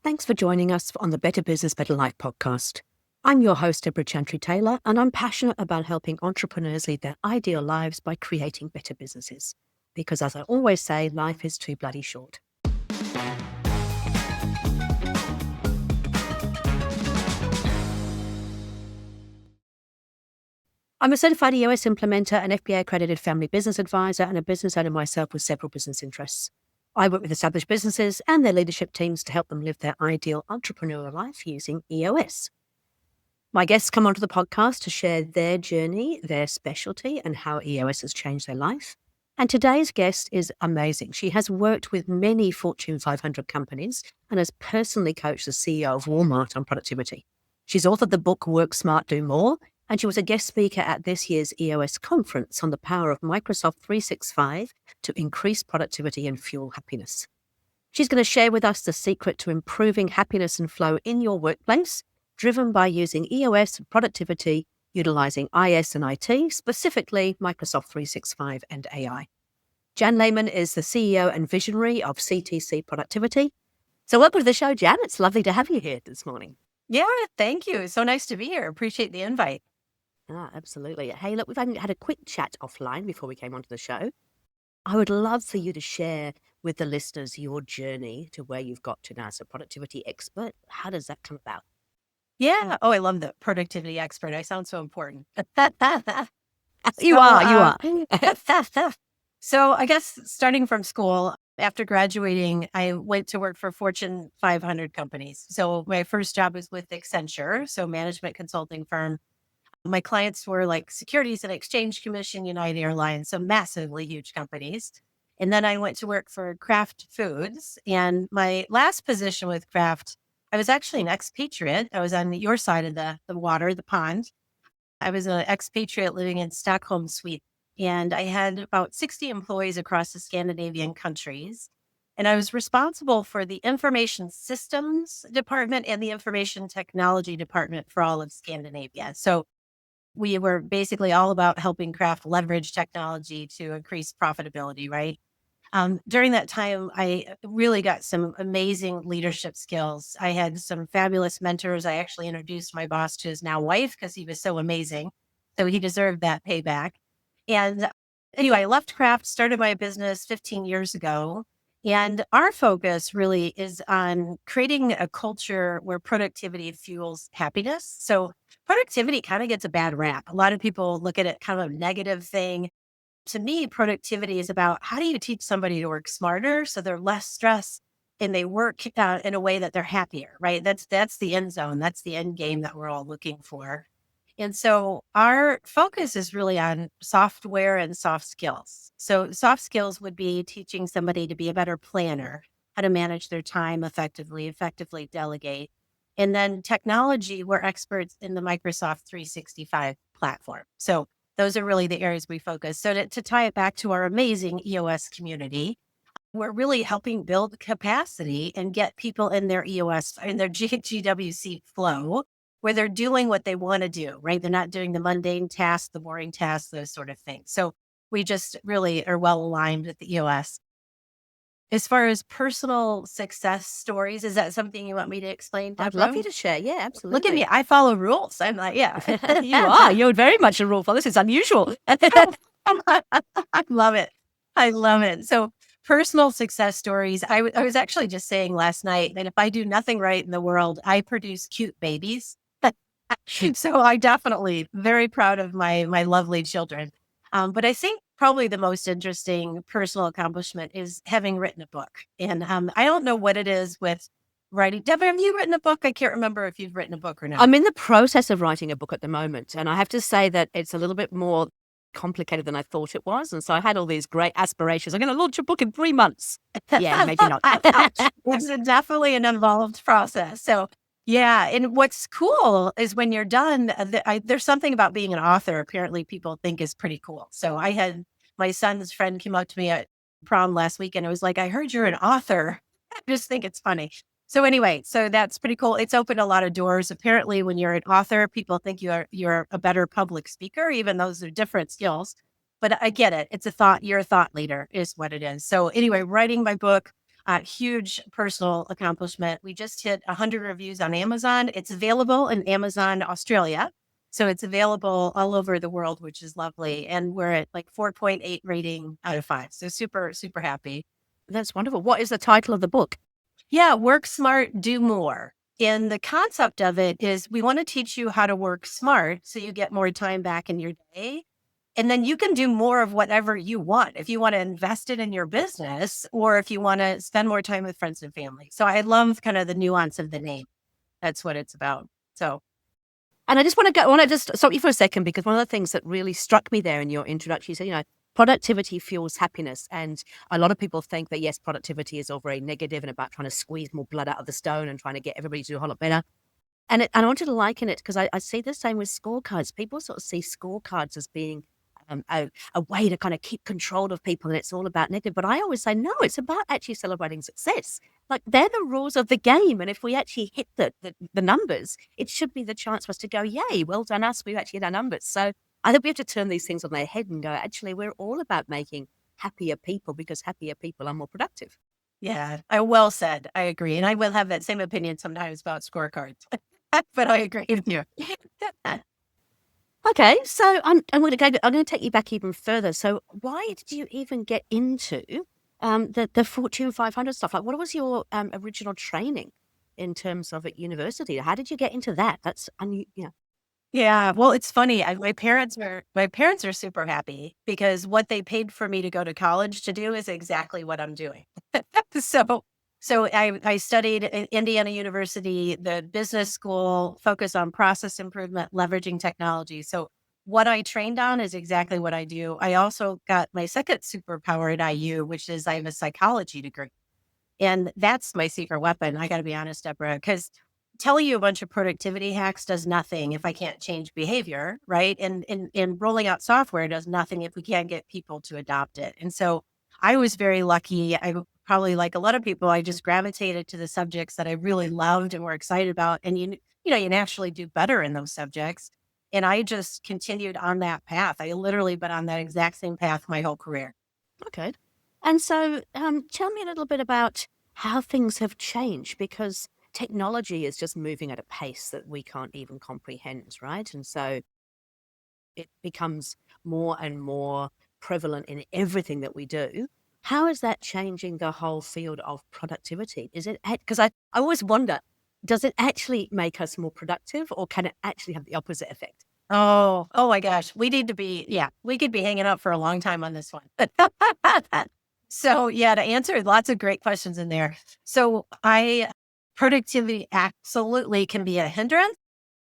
Thanks for joining us on the Better Business, Better Life podcast. I'm your host, Debra Chantry-Taylor, and I'm passionate about helping entrepreneurs lead their ideal lives by creating better businesses. Because as I always say, life is too bloody short. I'm a certified EOS implementer, an FBA-accredited family business advisor, and a business owner myself with several business interests. I work with established businesses and their leadership teams to help them live their ideal entrepreneurial life using EOS. My guests come onto the podcast to share their journey, their specialty, and how EOS has changed their life. And today's guest is amazing. She has worked with many Fortune 500 companies and has personally coached the CEO of Walmart on productivity. She's authored the book Work Smart, Do More, and she was a guest speaker at this year's EOS conference on the power of Microsoft 365 to increase productivity and fuel happiness. She's going to share with us the secret to improving happiness and flow in your workplace, driven by using EOS and productivity, utilizing IS and IT, specifically Microsoft 365 and AI. Jan Lehman is the CEO and visionary of CTC Productivity. So welcome to the show, Jan. It's lovely to have you here this morning. Yeah, thank you. So nice to be here. Appreciate the invite. Absolutely. Hey, look, we've had a quick chat offline before we came onto the show. I would love for you to share with the listeners your journey to where you've got to now. So productivity expert, how does that come about? Yeah. Oh, I love the productivity expert. I sound so important. You are. So I guess starting from school, after graduating, I went to work for Fortune 500 companies. So my first job was with Accenture, so management consulting firm. My clients were like Securities and Exchange Commission, United Airlines, so massively huge companies. And then I went to work for Kraft Foods. And my last position with Kraft, I was actually an expatriate. I was on your side of the water, the pond. I was an expatriate living in Stockholm, Sweden. And I had about 60 employees across the Scandinavian countries. And I was responsible for the information systems department and the information technology department for all of Scandinavia. So we were basically all about helping Kraft leverage technology to increase profitability, right? During that time, I really got some amazing leadership skills. I had some fabulous mentors. I actually introduced my boss to his now wife because he was so amazing. So he deserved that payback. And anyway, I left Kraft, started my business 15 years ago. And our focus really is on creating a culture where productivity fuels happiness. So productivity kind of gets a bad rap. A lot of people look at it kind of a negative thing. To me, productivity is about how do you teach somebody to work smarter so they're less stressed and they work in a way that they're happier, right? That's the end zone. That's the end game that we're all looking for. And so our focus is really on software and soft skills. So soft skills would be teaching somebody to be a better planner, how to manage their time effectively delegate. And then technology, we're experts in the Microsoft 365 platform. So those are really the areas we focus. So to tie it back to our amazing EOS community, we're really helping build capacity and get people in their EOS, in their GWC flow, where they're doing what they want to do, right? They're not doing the mundane tasks, the boring tasks, those sort of things. So we just really are well aligned with the EOS. As far as personal success stories, is that something you want me to explain, Debra? I'd love you to share. Yeah, absolutely. Look at me. I follow rules. I'm like, yeah. You are. You're very much a rule follower. This is unusual. I love it. I love it. So personal success stories. I was actually just saying last night that if I do nothing right in the world, I produce cute babies. So I definitely very proud of my lovely children. But I think probably the most interesting personal accomplishment is having written a book. And I don't know what it is with writing. Debra, have you written a book? I can't remember if you've written a book or not. I'm in the process of writing a book at the moment. And I have to say that it's a little bit more complicated than I thought it was. And so I had all these great aspirations. I'm going to launch a book in 3 months. Yeah, maybe not. It's definitely an involved process. So yeah. And what's cool is when you're done, there's something about being an author, apparently people think is pretty cool. So I had my son's friend came up to me at prom last week and it was like, I heard you're an author. I just think it's funny. So anyway, so that's pretty cool. It's opened a lot of doors. Apparently, when you're an author, people think you're a better public speaker, even those are different skills. But I get it. It's a thought. You're a thought leader is what it is. So anyway, writing my book, Huge personal accomplishment. We just hit 100 reviews on Amazon. It's available in Amazon Australia. So it's available all over the world, which is lovely. And we're at like 4.8 rating out of 5. So super, super happy. That's wonderful. What is the title of the book? Yeah, work smart, do more. And the concept of it is we want to teach you how to work smart so you get more time back in your day. And then you can do more of whatever you want. If you want to invest it in your business or if you want to spend more time with friends and family. So I love kind of the nuance of the name. That's what it's about. So And I want to just stop you for a second, because one of the things that really struck me there in your introduction, you said, productivity fuels happiness. And a lot of people think that, yes, productivity is all very negative and about trying to squeeze more blood out of the stone and trying to get everybody to do a whole lot better. And I wanted to liken it because I see the same with scorecards. People sort of see scorecards as being a way to kind of keep control of people, and it's all about negative. But I always say, no, it's about actually celebrating success. Like, they're the rules of the game. And if we actually hit the numbers, it should be the chance for us to go, yay, well done us, we've actually hit our numbers. So I think we have to turn these things on their head and go, actually, we're all about making happier people, because happier people are more productive. yeah, well said. I agree. And I will have that same opinion sometimes about scorecards, but I agree with you. Okay, so I'm going to take you back even further. So why did you even get into the Fortune 500 stuff? Like, what was your original training in terms of at university? How did you get into that? That's Yeah, well, it's funny. My parents are super happy because what they paid for me to go to college to do is exactly what I'm doing. So, so I studied at Indiana University, the business school, focus on process improvement, leveraging technology. So what I trained on is exactly what I do. I also got my second superpower at IU, which is I have a psychology degree. And that's my secret weapon. I got to be honest, Deborah, because telling you a bunch of productivity hacks does nothing if I can't change behavior, right? And rolling out software does nothing if we can't get people to adopt it. And so I was very lucky. I probably, like a lot of people, I just gravitated to the subjects that I really loved and were excited about. And you naturally do better in those subjects. And I just continued on that path. I literally been on that exact same path my whole career. okay. And so tell me a little bit about how things have changed, because technology is just moving at a pace that we can't even comprehend, right? And so it becomes more and more prevalent in everything that we do. How is that changing the whole field of productivity? Is it, because I always wonder, does it actually make us more productive, or can it actually have the opposite effect? Oh my gosh. We could be hanging out for a long time on this one. So yeah, to answer lots of great questions in there. So productivity absolutely can be a hindrance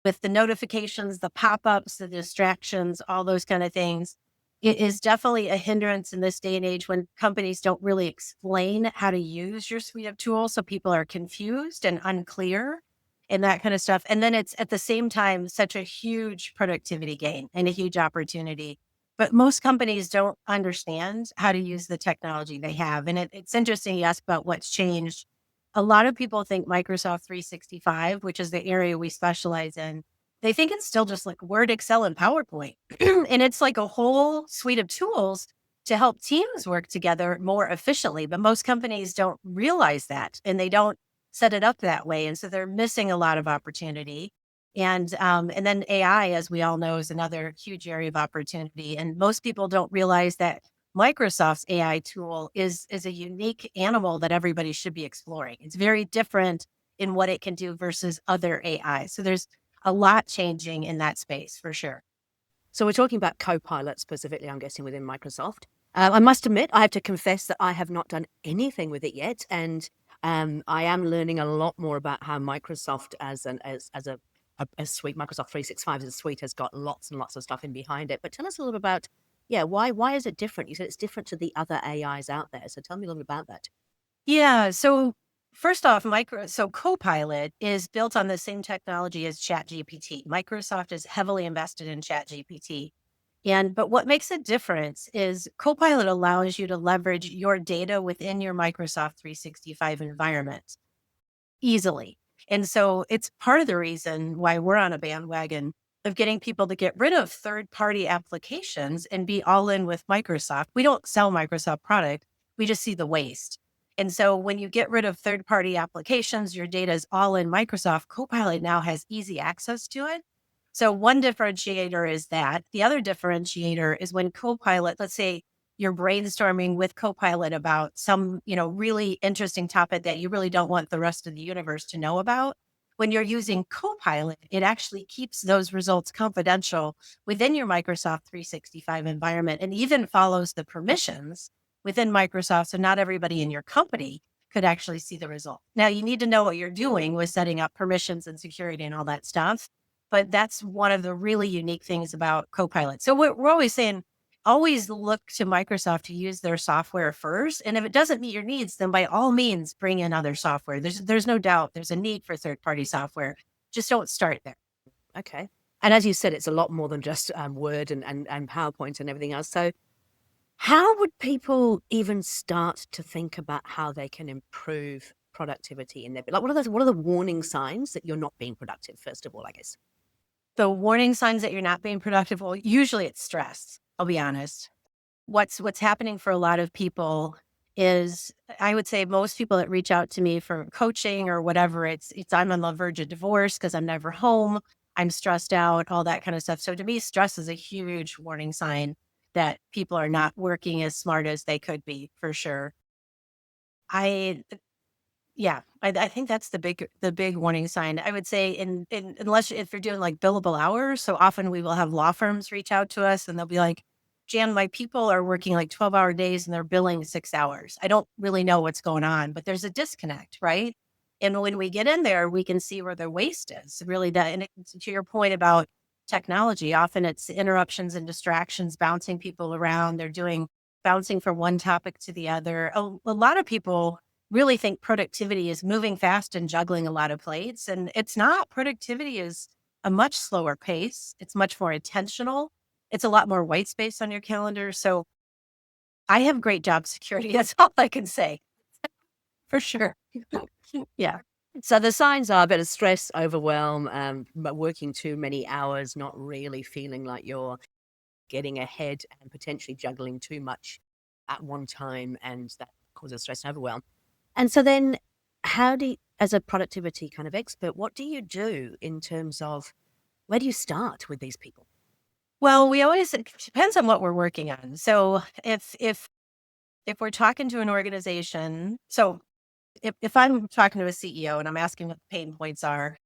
with the notifications, the pop-ups, the distractions, all those kind of things. It is definitely a hindrance in this day and age when companies don't really explain how to use your suite of tools. So people are confused and unclear and that kind of stuff. And then it's at the same time such a huge productivity gain and a huge opportunity. But most companies don't understand how to use the technology they have. And it's interesting you ask about what's changed. A lot of people think Microsoft 365, which is the area we specialize in, they think it's still just like Word, Excel, and PowerPoint. And it's like a whole suite of tools to help teams work together more efficiently. But most companies don't realize that and they don't set it up that way. And so they're missing a lot of opportunity. And then AI, as we all know, is another huge area of opportunity. And most people don't realize that Microsoft's AI tool is a unique animal that everybody should be exploring. It's very different in what it can do versus other AI. So there's a lot changing in that space for sure. So we're talking about CoPilot specifically, I'm guessing, within Microsoft. I must admit, I have to confess that I have not done anything with it yet, and I am learning a lot more about how Microsoft as a suite, Microsoft 365 as a suite, has got lots and lots of stuff in behind it. But tell us a little bit about, why is it different? You said it's different to the other AIs out there. So tell me a little bit about that. Yeah. So first off, Copilot is built on the same technology as ChatGPT. Microsoft is heavily invested in ChatGPT. But what makes a difference is Copilot allows you to leverage your data within your Microsoft 365 environment easily. And so it's part of the reason why we're on a bandwagon of getting people to get rid of third-party applications and be all in with Microsoft. We don't sell Microsoft product. We just see the waste. And so when you get rid of third-party applications, your data is all in Microsoft. CoPilot now has easy access to it. So one differentiator is that. The other differentiator is when CoPilot, let's say you're brainstorming with CoPilot about some, really interesting topic that you really don't want the rest of the universe to know about. When you're using CoPilot, it actually keeps those results confidential within your Microsoft 365 environment and even follows the permissions within Microsoft. So not everybody in your company could actually see the result. Now you need to know what you're doing with setting up permissions and security and all that stuff. But that's one of the really unique things about Copilot. So we're always saying, always look to Microsoft to use their software first. And if it doesn't meet your needs, then by all means, bring in other software. There's no doubt there's a need for third-party software. Just don't start there. Okay. And as you said, it's a lot more than just Word and PowerPoint and everything else. So how would people even start to think about how they can improve productivity in their, like, what are the warning signs that you're not being productive, first of all, I guess? The warning signs that you're not being productive, well, usually it's stress. I'll be honest. What's happening for a lot of people is, I would say most people that reach out to me for coaching or whatever, it's I'm on the verge of divorce because I'm never home. I'm stressed out, all that kind of stuff. So to me, stress is a huge warning sign that people are not working as smart as they could be, for sure. I Yeah, I think that's the big warning sign. I would say in unless if you're doing like billable hours, so often we will have law firms reach out to us and they'll be like, "Jan, my people are working like 12-hour days and they're billing 6 hours. I don't really know what's going on, but there's a disconnect, right?" And when we get in there, we can see where their waste is. Really, to your point about technology, often it's interruptions and distractions, bouncing people around. They're doing bouncing from one topic to the other. A lot of people really think productivity is moving fast and juggling a lot of plates. And it's not. Productivity is a much slower pace. It's much more intentional. It's a lot more white space on your calendar. So I have great job security. That's all I can say. For sure. Yeah. So the signs are a bit of stress, overwhelm, but working too many hours, not really feeling like you're getting ahead and potentially juggling too much at one time, and that causes stress and overwhelm. And so then how do you, as a productivity kind of expert, what do you do in terms of where do you start with these people? Well, it depends on what we're working on. So if we're talking to an organization, so if I'm talking to a CEO and I'm asking what the pain points are,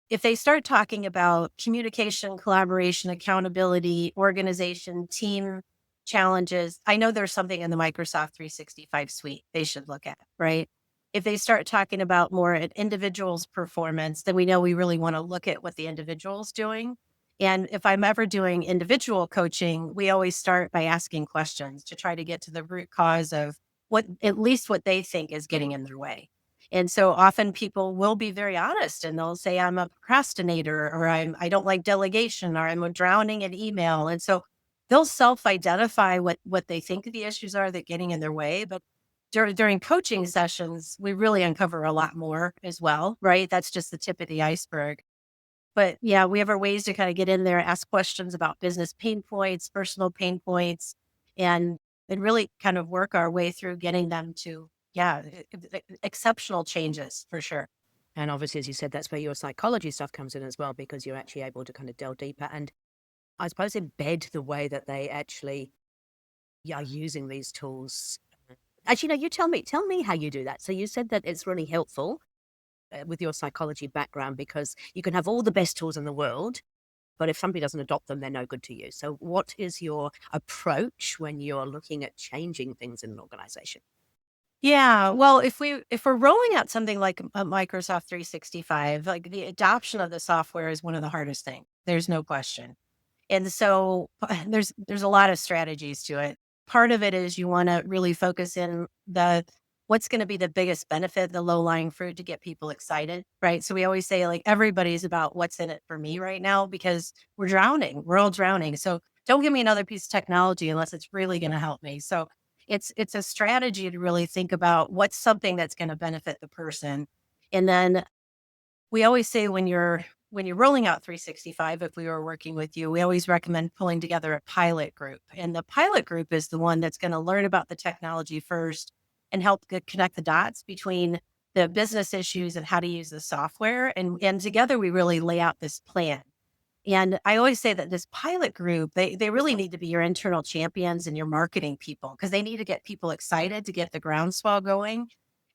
if they start talking about communication, collaboration, accountability, organization, team challenges, I know there's something in the Microsoft 365 suite they should look at, right? If they start talking about more an individual's performance, then we know we really want to look at what the individual's doing. And if I'm ever doing individual coaching, we always start by asking questions to try to get to the root cause of at least what they think is getting in their way. And so often people will be very honest and they'll say, I'm a procrastinator or I don't like delegation or I'm drowning in email. And so they'll self-identify what they think the issues are that getting in their way. But during coaching sessions, we really uncover a lot more as well, right? That's just the tip of the iceberg. But yeah, we have our ways to kind of get in there, ask questions about business pain points, personal pain points, and really kind of work our way through getting them to, yeah, exceptional changes for sure. And obviously, as you said, that's where your psychology stuff comes in as well, because you're actually able to kind of delve deeper and I suppose embed the way that they actually are using these tools. Actually, no, you tell me how you do that. So you said that it's really helpful with your psychology background because you can have all the best tools in the world, but if somebody doesn't adopt them, they're no good to you. So what is your approach when you're looking at changing things in an organization? Yeah, well, if we're rolling out something like a Microsoft 365, like the adoption of the software is one of the hardest things. There's no question. And so there's a lot of strategies to it. Part of it is you want to really focus in the what's going to be the biggest benefit, the low-lying fruit to get people excited, right? So we always say like everybody's about what's in it for me right now because we're drowning. We're all drowning. So don't give me another piece of technology unless it's really going to help me. So it's a strategy to really think about what's something that's going to benefit the person. And then we always say when you're rolling out 365, if we were working with you, we always recommend pulling together a pilot group. And the pilot group is the one that's going to learn about the technology first, and help connect the dots between the business issues and how to use the software. And together we really lay out this plan. And I always say that this pilot group, they really need to be your internal champions and your marketing people, because they need to get people excited to get the groundswell going.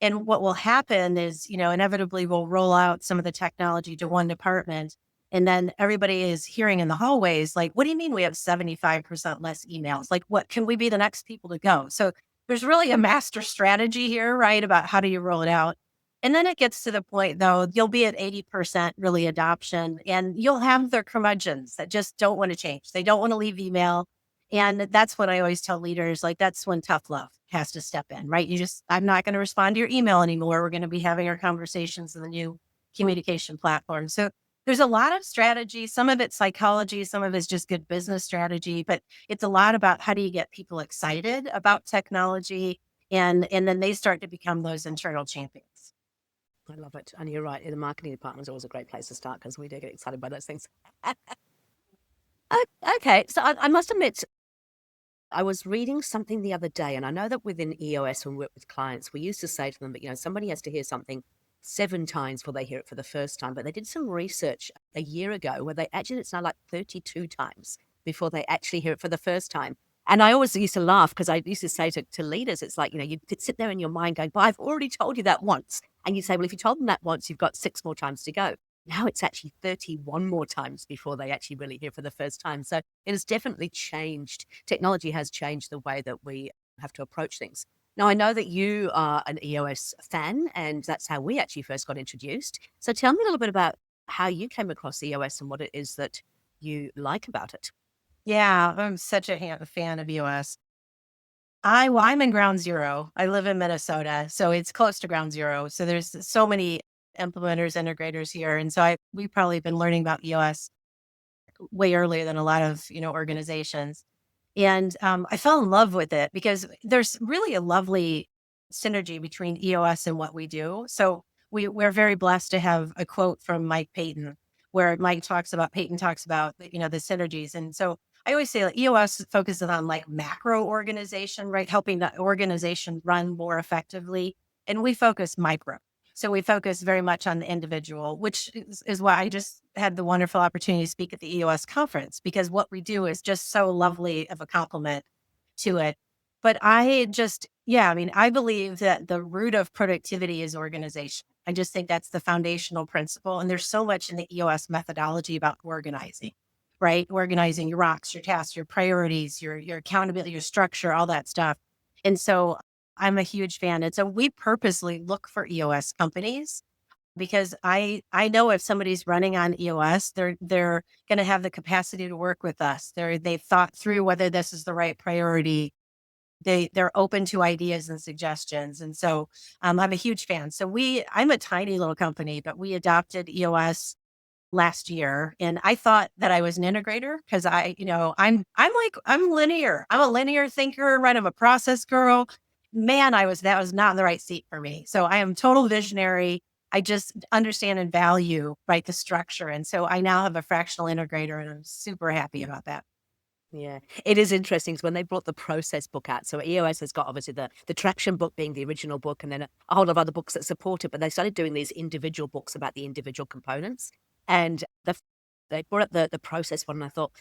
And what will happen is, inevitably we'll roll out some of the technology to one department. And then everybody is hearing in the hallways, like, what do you mean we have 75% less emails? Like, what can we be the next people to go? So there's really a master strategy here, right? About how do you roll it out. And then it gets to the point, though, you'll be at 80% really adoption, and you'll have their curmudgeons that just don't want to change. They don't want to leave email. And that's what I always tell leaders, like, that's when tough love has to step in, right? I'm not going to respond to your email anymore. We're going to be having our conversations in the new communication platform. So there's a lot of strategy. Some of it's psychology, some of it's just good business strategy, but it's a lot about how do you get people excited about technology, and then they start to become those internal champions. I love it. And you're right. The marketing department is always a great place to start because we do get excited by those things. Okay. So I must admit, I was reading something the other day, and I know that within EOS, when we work with clients, we used to say to them that, somebody has to hear something 7 times before they hear it for the first time. But they did some research a year ago where it's now like 32 times before they actually hear it for the first time. And I always used to laugh because I used to say to leaders, it's like, you could sit there in your mind going, but I've already told you that once. And you say, well, if you told them that once, you've got 6 more times to go. Now it's actually 31 more times before they actually really hear for the first time. So it has definitely changed. Technology has changed the way that we have to approach things. Now, I know that you are an EOS fan, and that's how we actually first got introduced. So tell me a little bit about how you came across EOS and what it is that you like about it. Yeah, I'm such a fan of EOS. I'm in ground zero. I live in Minnesota, so it's close to ground zero. So there's so many implementers, integrators here. And so we've probably been learning about EOS way earlier than a lot of, organizations. And I fell in love with it because there's really a lovely synergy between EOS and what we do. So we're very blessed to have a quote from Mike Payton, where Payton talks about, the synergies. And so I always say, like, EOS focuses on like macro organization, right? Helping the organization run more effectively. And we focus micro. So we focus very much on the individual, which is why I just had the wonderful opportunity to speak at the EOS conference, because what we do is just so lovely of a compliment to it. But I believe that the root of productivity is organization. I just think that's the foundational principle. And there's so much in the EOS methodology about organizing, right? Organizing your rocks, your tasks, your priorities, your accountability, your structure, all that stuff. And so I'm a huge fan. And so we purposely look for EOS companies because I know if somebody's running on EOS, they're going to have the capacity to work with us. They've thought through whether this is the right priority. They're open to ideas and suggestions. And so I'm a huge fan. So I'm a tiny little company, but we adopted EOS last year, and I thought that I was an integrator because I'm linear. I'm a linear thinker, right? I'm a process girl. Man, that was not the right seat for me. So I am total visionary. I just understand and value, right, the structure. And so I now have a fractional integrator, and I'm super happy about that. Yeah, it is interesting. So when they brought the process book out, so EOS has got obviously the traction book being the original book, and then a whole lot of other books that support it. But they started doing these individual books about the individual components, and they brought up the process one, and I thought,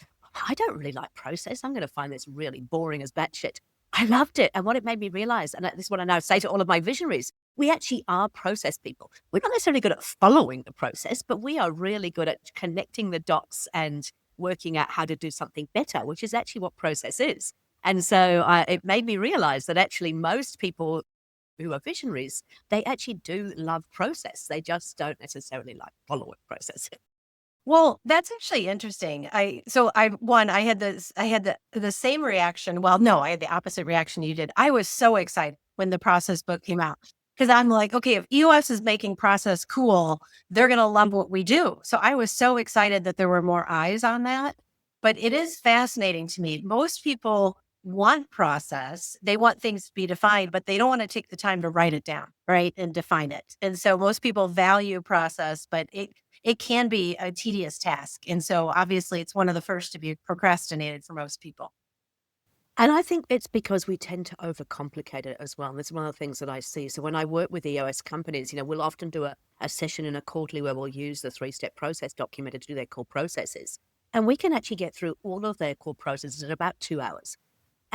I don't really like process. I'm going to find this really boring as batshit. I loved it, and what it made me realize, and this is what I now say to all of my visionaries: we actually are process people. We're not necessarily good at following the process, but we are really good at connecting the dots and working out how to do something better, which is actually what process is. And so it made me realize that actually most people who are visionaries, they actually do love process. They just don't necessarily like following process. Well, that's actually interesting. I had the same reaction. Well, no, I had the opposite reaction you did. I was so excited when the process book came out because I'm like, okay, if EOS is making process cool, they're going to love what we do. So I was so excited that there were more eyes on that. But it is fascinating to me. Most people want process. They want things to be defined, but they don't want to take the time to write it down, right? And define it. And so most people value process, but it can be a tedious task. And so obviously it's one of the first to be procrastinated for most people. And I think it's because we tend to overcomplicate it as well. And that's one of the things that I see. So when I work with EOS companies, we'll often do a session in a quarterly where we'll use the 3-step process document to do their core processes. And we can actually get through all of their core processes in about 2 hours.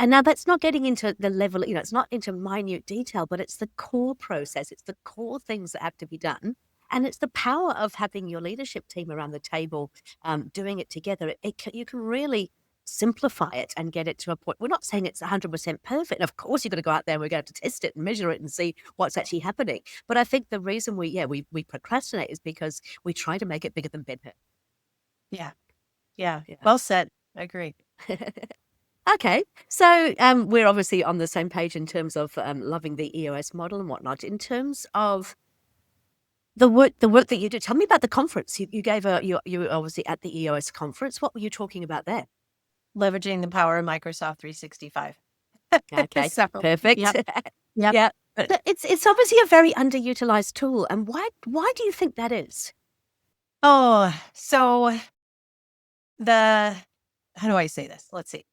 And now that's not getting into the level, it's not into minute detail, but it's the core process. It's the core things that have to be done. And it's the power of having your leadership team around the table, doing it together. You can really simplify it and get it to a point. We're not saying it's 100% perfect. Of course, you've got to go out there and we're going to test it and measure it and see what's actually happening. But I think the reason we procrastinate is because we try to make it bigger than Ben Yeah. Yeah. Hur. Well said. I agree. Okay, so we're obviously on the same page in terms of loving the EOS model and whatnot. In terms of the work that you do, tell me about the conference. You gave you were obviously at the EOS conference. What were you talking about there? Leveraging the power of Microsoft 365. Okay, So, perfect. yep. Yep. Yeah, but it's obviously a very underutilized tool, and why do you think that is? Oh, so how do I say this? Let's see.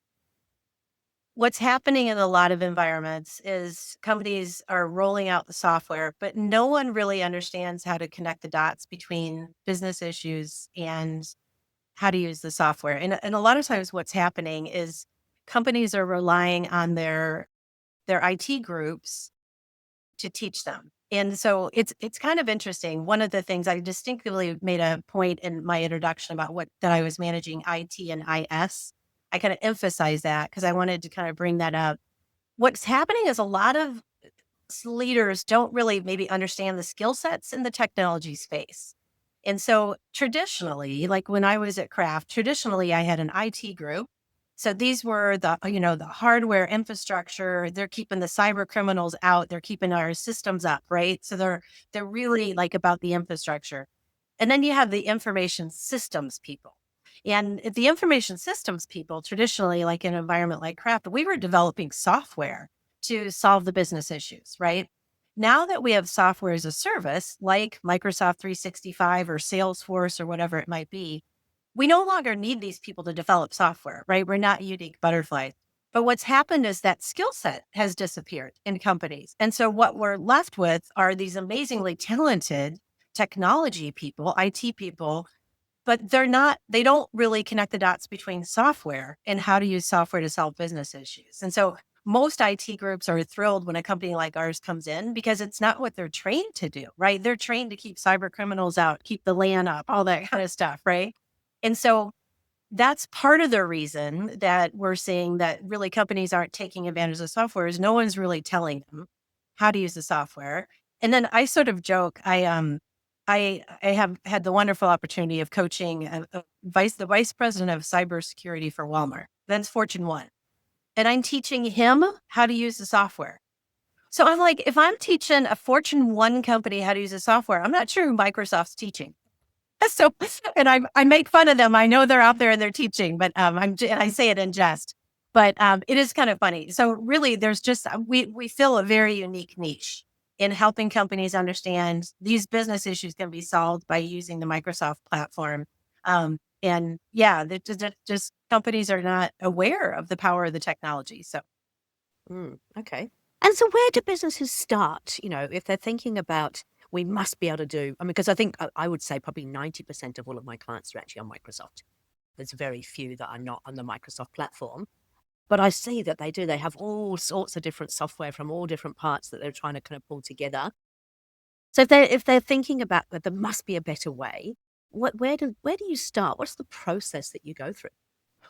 What's happening in a lot of environments is companies are rolling out the software, but no one really understands how to connect the dots between business issues and how to use the software. And a lot of times what's happening is companies are relying on their IT groups to teach them. And so it's kind of interesting. One of the things I distinctively made a point in my introduction about that I was managing IT and IS. I kind of emphasize that because I wanted to kind of bring that up. What's happening is a lot of leaders don't really maybe understand the skill sets in the technology space. And so traditionally, like when I was at Kraft, traditionally I had an IT group. So these were the hardware infrastructure. They're keeping the cyber criminals out. They're keeping our systems up, right? So they're really like about the infrastructure. And then you have the information systems people. And the information systems people, traditionally, like in an environment like Kraft, we were developing software to solve the business issues, right? Now that we have software as a service like Microsoft 365 or Salesforce or whatever it might be, we no longer need these people to develop software, right? We're not unique butterflies. But what's happened is that skill set has disappeared in companies. And so what we're left with are these amazingly talented technology people, IT people, but they don't really connect the dots between software and how to use software to solve business issues. And so most IT groups are thrilled when a company like ours comes in because it's not what they're trained to do, right? They're trained to keep cyber criminals out, keep the LAN up, all that kind of stuff, right? And so that's part of the reason that we're seeing that really companies aren't taking advantage of software is no one's really telling them how to use the software. And then I sort of joke, I have had the wonderful opportunity of coaching the vice president of cybersecurity for Walmart. That's Fortune 1. And I'm teaching him how to use the software. So I'm like, if I'm teaching a Fortune 1 company how to use the software, I'm not sure who Microsoft's teaching. So, and I make fun of them. I know they're out there and they're teaching, but I say it in jest. But it is kind of funny. So really, there's just we fill a very unique niche in helping companies understand these business issues can be solved by using the Microsoft platform. And yeah, just companies are not aware of the power of the technology. So Okay. And so where do businesses start? If they're thinking about, we must be able to do, because I think I would say probably 90% of all of my clients are actually on Microsoft. There's very few that are not on the Microsoft platform. But I see that they do. They have all sorts of different software from all different parts that they're trying to kind of pull together. So if they're thinking about that there must be a better way, where do you start? What's the process that you go through?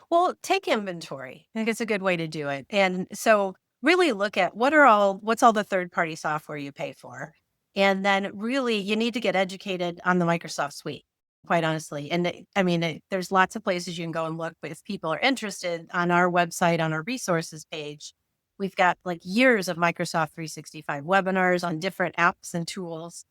well, take inventory. I think it's a good way to do it. And so really look at what's all the third-party software you pay for. And then really you need to get educated on the Microsoft suite, quite honestly. And there's lots of places you can go and look, but if people are interested on our website, on our resources page, we've got like years of Microsoft 365 webinars on different apps and tools.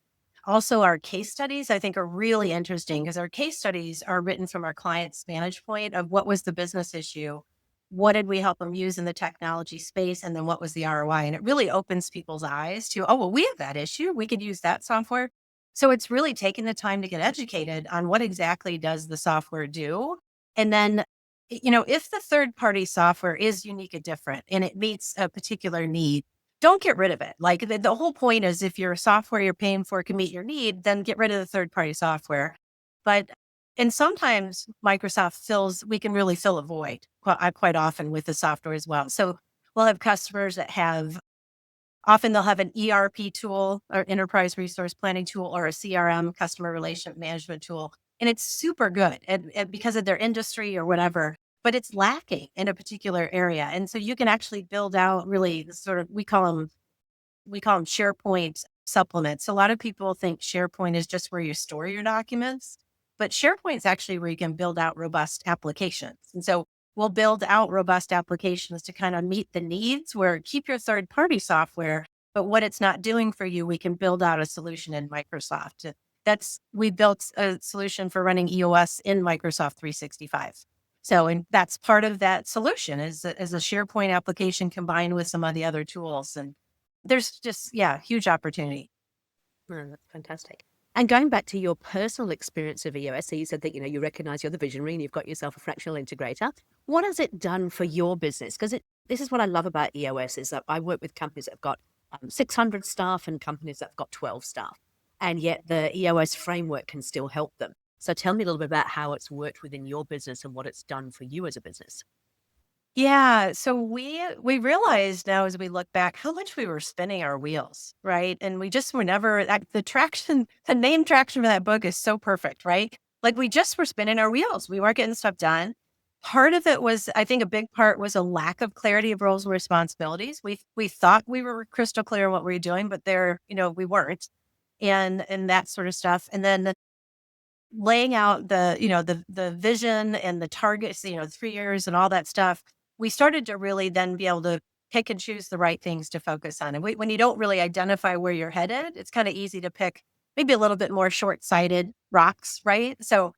Also, our case studies, I think, are really interesting because our case studies are written from our client's vantage point of what was the business issue, what did we help them use in the technology space, and then what was the ROI. And it really opens people's eyes to, oh, well, we have that issue. We could use that software. So it's really taking the time to get educated on what exactly does the software do. And then if the third-party software is unique and different and it meets a particular need, don't get rid of it. Like the whole point is if your software you're paying for can meet your need, then get rid of the third-party software. But and sometimes we can really fill a void quite often with the software as well. So we'll have customers that often they'll have an ERP tool or enterprise resource planning tool or a CRM, customer relationship management tool. And it's super good because of their industry or whatever, but it's lacking in a particular area. And so you can actually build out really sort of, we call them SharePoint supplements. A lot of people think SharePoint is just where you store your documents, but SharePoint is actually where you can build out robust applications. And so we'll build out robust applications to kind of meet the needs where keep your third party software, but what it's not doing for you, we can build out a solution in Microsoft. We built a solution for running EOS in Microsoft 365. So, and that's part of that solution is a SharePoint application combined with some of the other tools. And there's just, huge opportunity. Oh, that's fantastic. And going back to your personal experience of EOS, so you said that, you recognize you're the visionary and you've got yourself a fractional integrator. What has it done for your business? Because this is what I love about EOS is that I work with companies that have got 600 staff and companies that have got 12 staff. And yet the EOS framework can still help them. So tell me a little bit about how it's worked within your business and what it's done for you as a business. Yeah, so we realized now as we look back how much we were spinning our wheels, right? And we just were never the name traction for that book is so perfect, right? Like we just were spinning our wheels. We weren't getting stuff done. Part of it was, I think a big part was a lack of clarity of roles and responsibilities. We thought we were crystal clear what we were doing, but we weren't. And that sort of stuff. And then laying out the vision and the targets, 3 years and all that stuff, we started to really then be able to pick and choose the right things to focus on. And when you don't really identify where you're headed, it's kind of easy to pick maybe a little bit more short-sighted rocks, right? So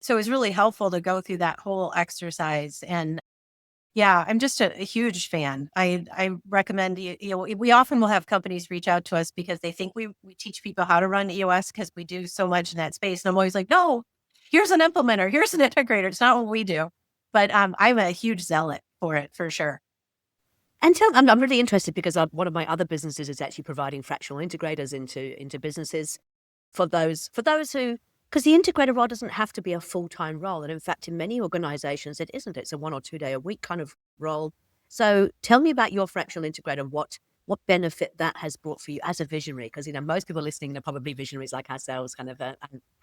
it was really helpful to go through that whole exercise. And yeah, I'm just a huge fan. I recommend we often will have companies reach out to us because they think we teach people how to run EOS because we do so much in that space. And I'm always like, no, here's an implementer, here's an integrator. It's not what we do. But I'm a huge zealot for it for sure. And I'm really interested because one of my other businesses is actually providing fractional integrators into businesses for those who, because the integrator role doesn't have to be a full-time role. And in fact, in many organizations, it isn't. It's a 1 or 2 day a week kind of role. So tell me about your fractional integrator, what benefit that has brought for you as a visionary? Because, most people listening are probably visionaries like ourselves kind of,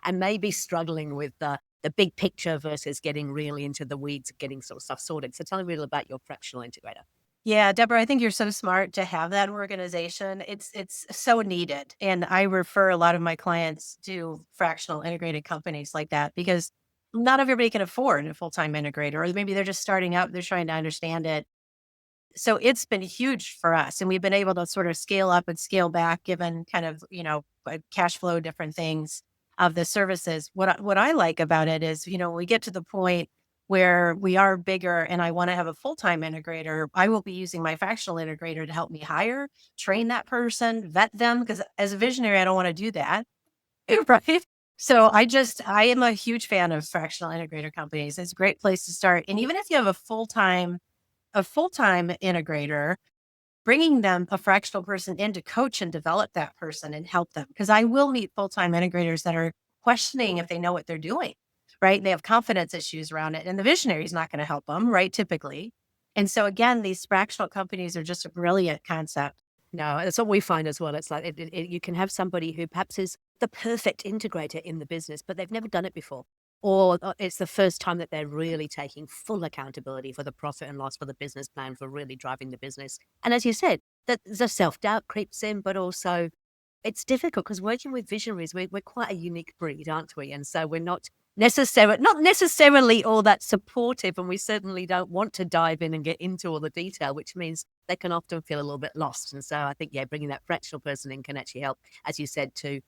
and maybe struggling with the big picture versus getting really into the weeds, getting sort of stuff sorted. So tell me a little about your fractional integrator. Yeah, Deborah, I think you're so smart to have that organization. It's so needed. And I refer a lot of my clients to fractional integrated companies like that because not everybody can afford a full-time integrator, or maybe they're just starting out, they're trying to understand it. So it's been huge for us. And we've been able to sort of scale up and scale back given kind of, cash flow, different things of the services. What I like about it is, we get to the point where we are bigger and I want to have a full-time integrator, I will be using my fractional integrator to help me hire, train that person, vet them. Because as a visionary, I don't want to do that. Right. So I am a huge fan of fractional integrator companies. It's a great place to start. And even if you have a full-time integrator, bringing them a fractional person in to coach and develop that person and help them. Because I will meet full-time integrators that are questioning if they know what they're doing, right? They have confidence issues around it. And the visionary is not going to help them, right? Typically. And so again, these fractional companies are just a brilliant concept. No, that's what we find as well. It's like you can have somebody who perhaps is the perfect integrator in the business, but they've never done it before. Or it's the first time that they're really taking full accountability for the profit and loss, for the business plan, for really driving the business. And as you said, that the self-doubt creeps in, but also it's difficult because working with visionaries, we're quite a unique breed, aren't we? And so we're not necessarily all that supportive, and we certainly don't want to dive in and get into all the detail, which means they can often feel a little bit lost. And so I think, bringing that fractional person in can actually help, as you said, to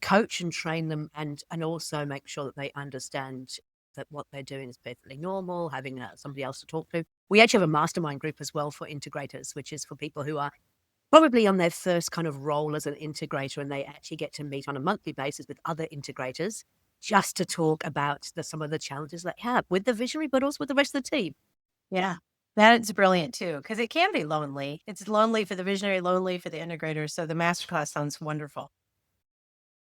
coach and train them and also make sure that they understand that what they're doing is perfectly normal, having somebody else to talk to. We actually have a mastermind group as well for integrators, which is for people who are probably on their first kind of role as an integrator, and they actually get to meet on a monthly basis with other integrators just to talk about some of the challenges they have with the visionary, but also with the rest of the team. Yeah. That's brilliant too, because it can be lonely. It's lonely for the visionary, lonely for the integrator. So the masterclass sounds wonderful.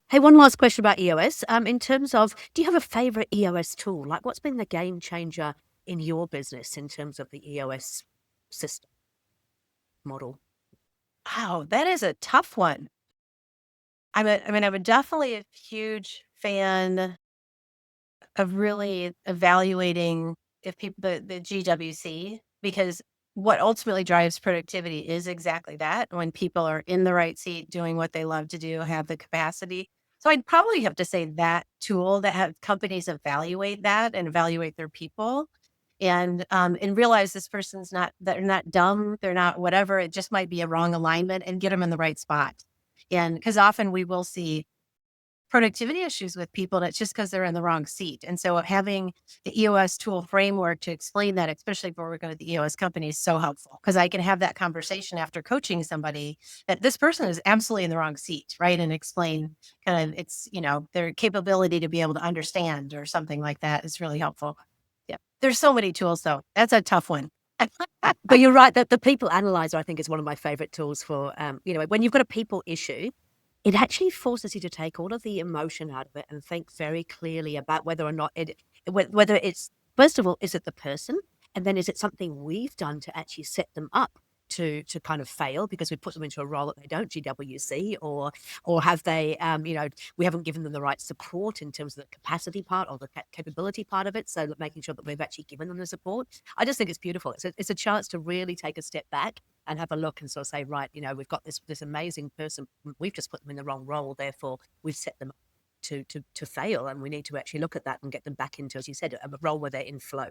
Hey, one last question about EOS. In terms of, do you have a favorite EOS tool? Like, what's been the game changer in your business in terms of the EOS system model? Wow, that is a tough one. I'm definitely a huge fan of really evaluating if people the GWC, because what ultimately drives productivity is exactly that, when people are in the right seat doing what they love to do, have the capacity. So I'd probably have to say that tool, that have companies evaluate that and evaluate their people, and realize this person's not, they're not dumb, they're not whatever, it just might be a wrong alignment, and get them in the right spot. And because often we will see productivity issues with people, and it's just because they're in the wrong seat. And so having the EOS tool framework to explain that, especially if we're working with the EOS company, is so helpful, because I can have that conversation after coaching somebody that this person is absolutely in the wrong seat, right? And explain kind of it's, their capability to be able to understand or something like that is really helpful. Yeah. There's so many tools though. That's a tough one. But you're right that the people analyzer, I think, is one of my favorite tools for, when you've got a people issue, it actually forces you to take all of the emotion out of it and think very clearly about whether or not whether it's, first of all, is it the person? And then is it something we've done to actually set them up to kind of fail because we put them into a role that they don't GWC, or have they, we haven't given them the right support in terms of the capacity part or the capability part of it. So making sure that we've actually given them the support. I just think it's beautiful. It's a chance to really take a step back and have a look and sort of say, right, we've got this amazing person. We've just put them in the wrong role. Therefore, we've set them up to fail. And we need to actually look at that and get them back into, as you said, a role where they're in flow.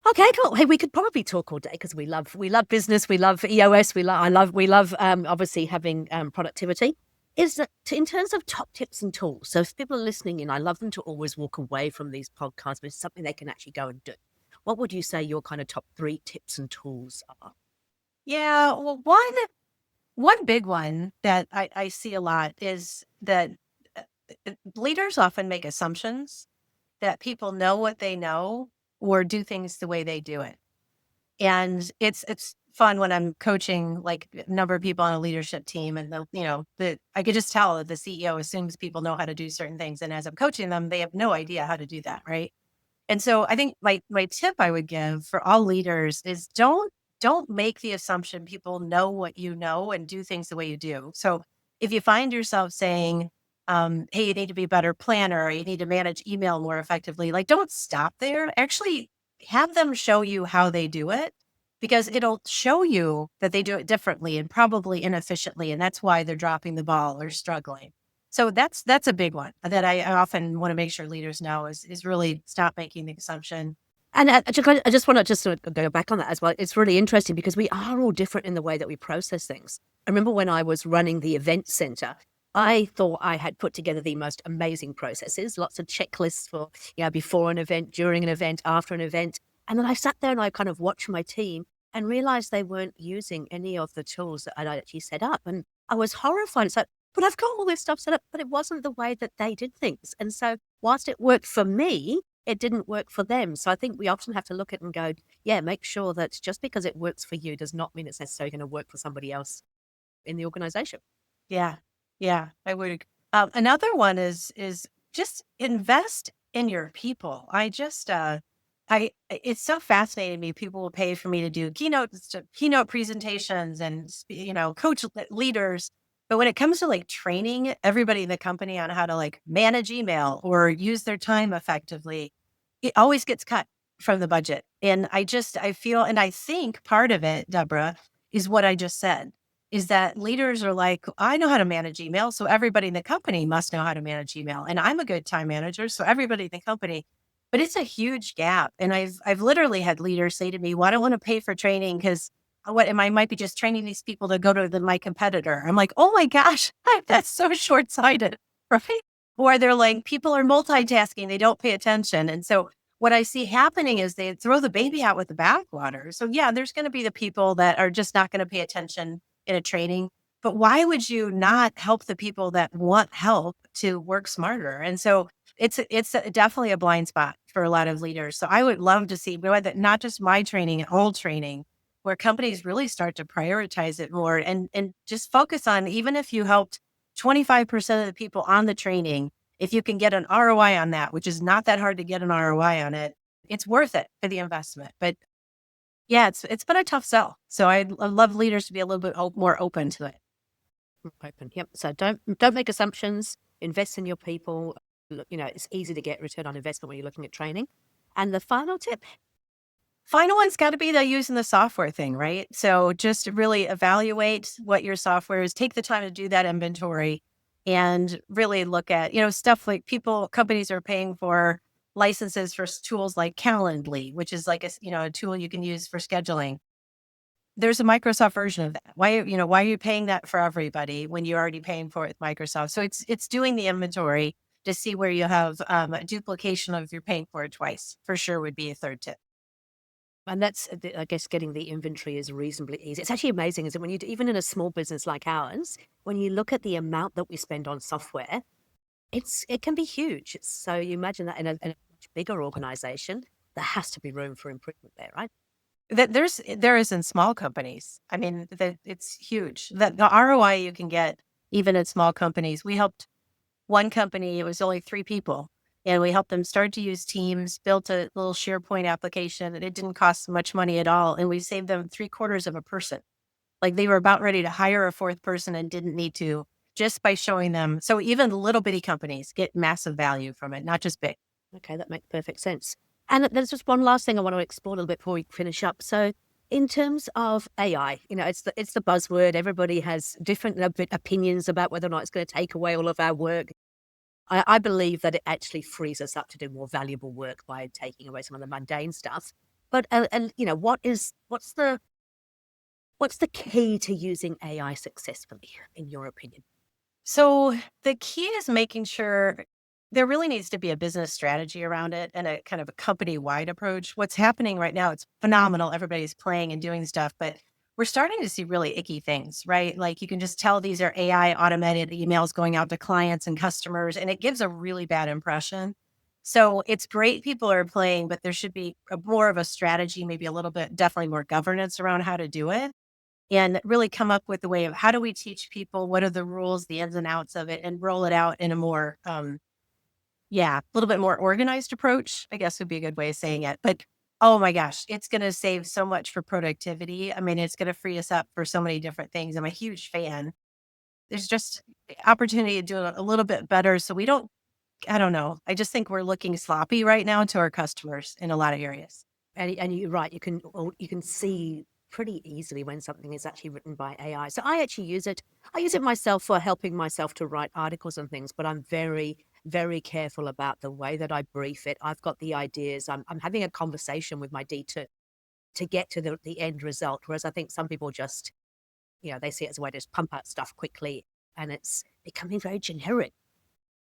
Okay, cool. Hey, we could probably talk all day because we love business, we love EOS, we love obviously having productivity. Is that in terms of top tips and tools? So if people are listening in, I love them to always walk away from these podcasts with something they can actually go and do. What would you say your kind of top 3 tips and tools are? Yeah. Well, one big one that I see a lot is that leaders often make assumptions that people know what they know or do things the way they do it. And it's fun when I'm coaching like a number of people on a leadership team, and I could just tell that the CEO assumes people know how to do certain things. And as I'm coaching them, they have no idea how to do that. Right. And so I think my tip I would give for all leaders is don't make the assumption people know what you know and do things the way you do. So if you find yourself saying, hey, you need to be a better planner, or you need to manage email more effectively, like don't stop there. Actually have them show you how they do it, because it'll show you that they do it differently and probably inefficiently. And that's why they're dropping the ball or struggling. So that's a big one that I often want to make sure leaders know is really stop making the assumption. And I just want to just sort of go back on that as well. It's really interesting because we are all different in the way that we process things. I remember when I was running the event center, I thought I had put together the most amazing processes, lots of checklists for, before an event, during an event, after an event. And then I sat there and I kind of watched my team and realized they weren't using any of the tools that I'd actually set up. And I was horrified. It's like, but I've got all this stuff set up, but it wasn't the way that they did things. And so whilst it worked for me, it didn't work for them. So I think we often have to look at it and go, yeah, make sure that just because it works for you does not mean it's necessarily going to work for somebody else in the organization. Yeah. Yeah, I would. Another one is just invest in your people. It's so fascinating to me. People will pay for me to do keynote presentations and, coach leaders. But when it comes to like training everybody in the company on how to like manage email or use their time effectively, it always gets cut from the budget. And I feel, and I think part of it, Deborah, is what I just said, is that leaders are like, I know how to manage email, so everybody in the company must know how to manage email. And I'm a good time manager, so everybody in the company. But it's a huge gap. And I've literally had leaders say to me, well, I don't want to pay for training because I might be just training these people to go to my competitor. I'm like, oh my gosh, that's so short-sighted, right? Or they're like, people are multitasking, they don't pay attention. And so what I see happening is they throw the baby out with the bathwater. So yeah, there's going to be the people that are just not going to pay attention in a training. But why would you not help the people that want help to work smarter. And so it's definitely a blind spot for a lot of leaders. So I would love to see whether not just my training, all training, where companies really start to prioritize it more and just focus on, even if you helped 25% of the people on the training, if you can get an ROI on that, which is not that hard to get an ROI on it, it's worth it for the investment. But yeah, it's been a tough sell. So I'd love leaders to be a little bit more open to it. Open. Yep. So don't make assumptions. Invest in your people. Look, it's easy to get return on investment when you're looking at training. And the final tip. Final one's got to be the using the software thing, right? So just really evaluate what your software is. Take the time to do that inventory and really look at, stuff like companies are paying for licenses for tools like Calendly, which is like a tool you can use for scheduling. There's a Microsoft version of that. Why are you paying that for everybody when you're already paying for it with Microsoft? So it's doing the inventory to see where you have a duplication of you're paying for it twice, for sure, would be a third tip. And that's, I guess, getting the inventory is reasonably easy. It's actually amazing, isn't it? When even in a small business like ours, when you look at the amount that we spend on software, it can be huge. So you imagine that in a much bigger organization, there has to be room for improvement there, right? There is in small companies. I mean, it's huge. The ROI you can get even in small companies. We helped one company, it was only 3 people, and we helped them start to use Teams, built a little SharePoint application, and it didn't cost much money at all. And we saved them 3/4 of a person. Like they were about ready to hire a 4th person and didn't need to, just by showing them. So even little bitty companies get massive value from it, not just big. Okay, that makes perfect sense. And there's just one last thing I want to explore a little bit before we finish up. So in terms of AI, it's the buzzword. Everybody has different opinions about whether or not it's going to take away all of our work. I believe that it actually frees us up to do more valuable work by taking away some of the mundane stuff. But what's the key to using AI successfully, in your opinion? So the key is making sure there really needs to be a business strategy around it and a kind of a company-wide approach. What's happening right now, it's phenomenal. Everybody's playing and doing stuff, but we're starting to see really icky things, right? Like you can just tell these are AI automated emails going out to clients and customers, and it gives a really bad impression. So it's great people are playing, but there should be more of a strategy, maybe a little bit, definitely more governance around how to do it and really come up with the way of how do we teach people, what are the rules, the ins and outs of it, and roll it out in a more, a little bit more organized approach, I guess would be a good way of saying it. But oh my gosh, it's going to save so much for productivity. I mean, it's going to free us up for so many different things. I'm a huge fan. There's just opportunity to do it a little bit better. So I don't know. I just think we're looking sloppy right now to our customers in a lot of areas. And you're right. You can see pretty easily when something is actually written by AI. So I actually use it. I use it myself for helping myself to write articles and things, but I'm very, very careful about the way that I brief it. I've got the ideas. I'm having a conversation with my D2 to get to the end result. Whereas I think some people just, they see it as a way to just pump out stuff quickly, and it's becoming very generic.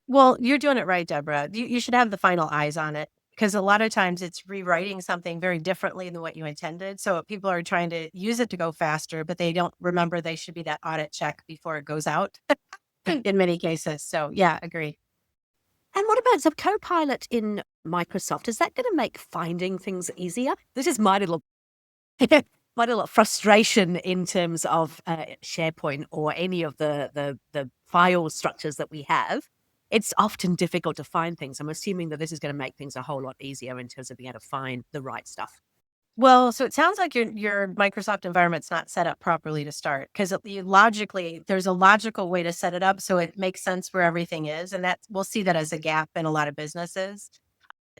Well, you're doing it right, Deborah. You should have the final eyes on it because a lot of times it's rewriting something very differently than what you intended. So people are trying to use it to go faster, but they don't remember they should be that audit check before it goes out in many cases. So yeah, agree. And what about the CoPilot in Microsoft? Is that going to make finding things easier? This is my little frustration in terms of SharePoint or any of the file structures that we have. It's often difficult to find things. I'm assuming that this is going to make things a whole lot easier in terms of being able to find the right stuff. Well, so it sounds like your Microsoft environment's not set up properly to start because logically, there's a logical way to set it up so it makes sense where everything is, and that we'll see that as a gap in a lot of businesses.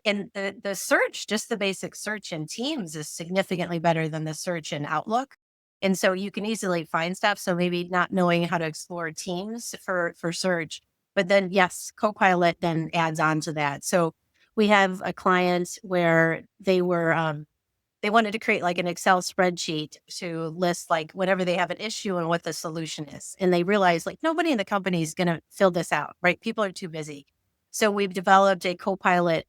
And the search, just the basic search in Teams, is significantly better than the search in Outlook, and so you can easily find stuff. So maybe not knowing how to explore Teams for search, but then yes, Copilot then adds on to that. So we have a client where they wanted to create like an Excel spreadsheet to list like whenever they have an issue and what the solution is. And they realized like nobody in the company is going to fill this out, right? People are too busy. So we've developed a Copilot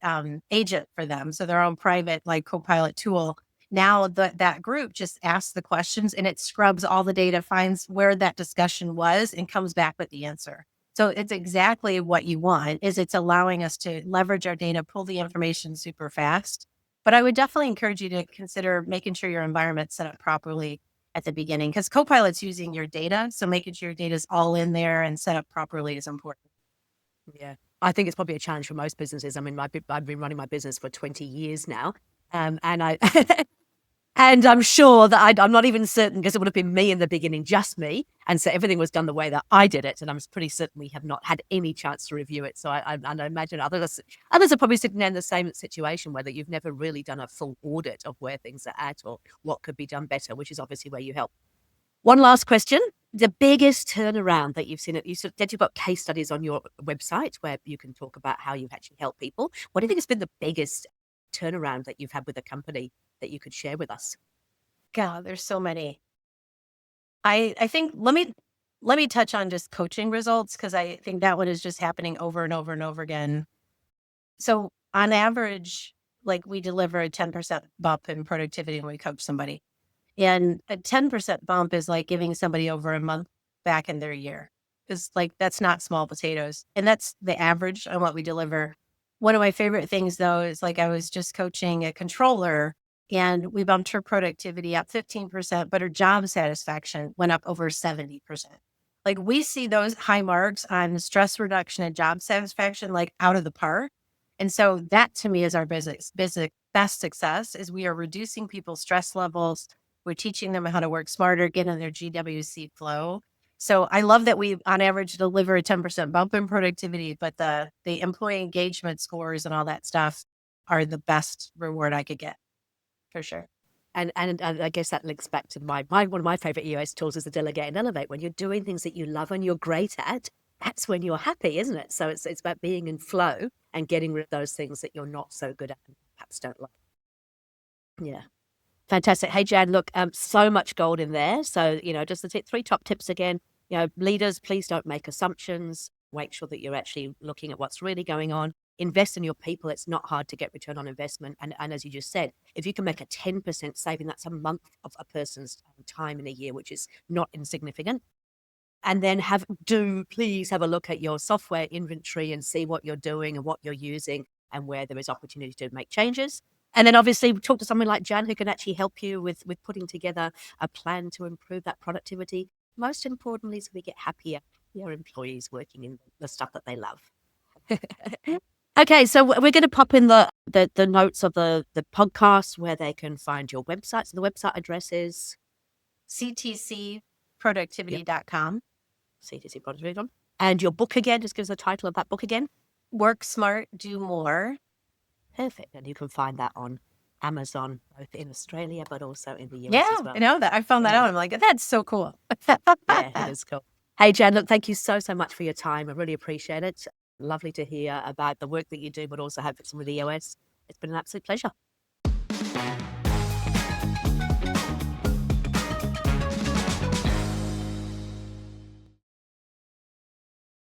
agent for them. So their own private like Copilot tool. Now that group just asks the questions and it scrubs all the data, finds where that discussion was and comes back with the answer. So it's exactly what you want. Is it's allowing us to leverage our data, pull the information super fast. But I would definitely encourage you to consider making sure your environment's set up properly at the beginning, because CoPilot's using your data. So making sure your data is all in there and set up properly is important. Yeah. I think it's probably a challenge for most businesses. I mean, I've been running my business for 20 years now. And I, and I'm sure that I'm not even certain, because it would have been me in the beginning, just me. And so everything was done the way that I did it. And I'm pretty certain we have not had any chance to review it. So I imagine others are probably sitting there in the same situation, whether you've never really done a full audit of where things are at or what could be done better, which is obviously where you help. One last question. The biggest turnaround that you've seen, you've got case studies on your website where you can talk about how you've actually helped people. What do you think has been the biggest turnaround that you've had with a company that you could share with us? God, there's so many. I think let me touch on just coaching results, because I think that one is just happening over and over and over again. So on average, like, we deliver a 10% bump in productivity when we coach somebody. And a 10% bump is like giving somebody over a month back in their year. It's like, that's not small potatoes. And that's the average on what we deliver. One of my favorite things, though, is like, I was just coaching a controller and we bumped her productivity up 15%, but her job satisfaction went up over 70%. Like, we see those high marks on stress reduction and job satisfaction, like, out of the park. And so that, to me, is our business best success, is we are reducing people's stress levels. We're teaching them how to work smarter, get in their GWC flow. So I love that we, on average, deliver a 10% bump in productivity, but the employee engagement scores and all that stuff are the best reward I could get, for sure. And I guess that links back to my one of my favorite EOS tools is the delegate and elevate. When you're doing things that you love and you're great at, that's when you're happy, isn't it? So it's about being in flow and getting rid of those things that you're not so good at and perhaps don't like. Yeah. Fantastic. Hey, Jan, look, so much gold in there. So, just the three top tips again. Leaders, please don't make assumptions. Make sure that you're actually looking at what's really going on. Invest in your people. It's not hard to get return on investment. And as you just said, if you can make a 10% saving, that's a month of a person's time in a year, which is not insignificant. And then please have a look at your software inventory and see what you're doing and what you're using and where there is opportunity to make changes. And then obviously talk to someone like Jan, who can actually help you with putting together a plan to improve that productivity. Most importantly, so we get happier employees working in the stuff that they love. Okay, so we're going to pop in the notes of the podcast where they can find your website. So the website address is CTCProductivity.com. CTC Productivity. And your book again, just give us the title of that book again. Work Smart, Do More. Perfect. And you can find that on Amazon, both in Australia, but also in the US Yeah, as well. I know that. I found that out. I'm like, that's so cool. Yeah, it is cool. Hey, Jan, look, thank you so much for your time. I really appreciate it. Lovely to hear about the work that you do, but also have some with EOS. It's been an absolute pleasure.